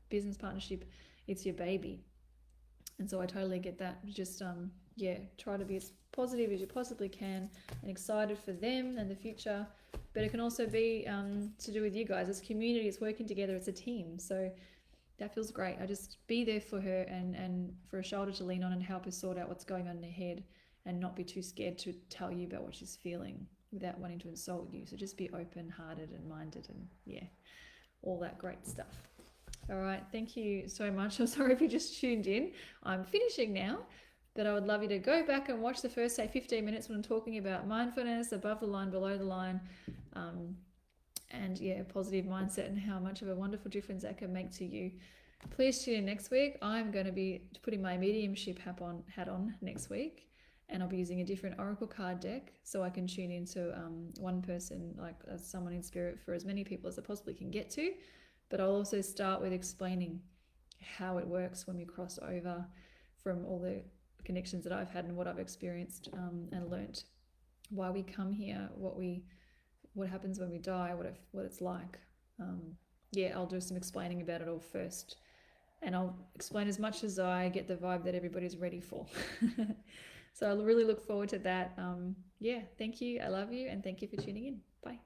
business partnership, it's your baby. And so I totally get that. Just, yeah, try to be as positive as you possibly can and excited for them and the future. But it can also be to do with you guys. It's community, it's working together, it's a team. So that feels great. I just be there for her and for a shoulder to lean on and help her sort out what's going on in her head, and not be too scared to tell you about what she's feeling without wanting to insult you. So just be open-hearted and minded, and yeah, all that great stuff. All right, thank you so much. I'm sorry if you just tuned in. I'm finishing now, but I would love you to go back and watch the first, say, 15 minutes when I'm talking about mindfulness, above the line, below the line, and yeah, positive mindset, and how much of a wonderful difference that can make to you. Please tune in next week. I'm going to be putting my mediumship hat on next week, and I'll be using a different oracle card deck so I can tune into one person, like someone in spirit, for as many people as I possibly can get to. But I'll also start with explaining how it works when we cross over from all the connections that I've had and what I've experienced and learnt, why we come here, what happens when we die, what it's like. Yeah, I'll do some explaining about it all first, and I'll explain as much as I get the vibe that everybody's ready for. So I really look forward to that. Yeah, thank you. I love you, and thank you for tuning in. Bye.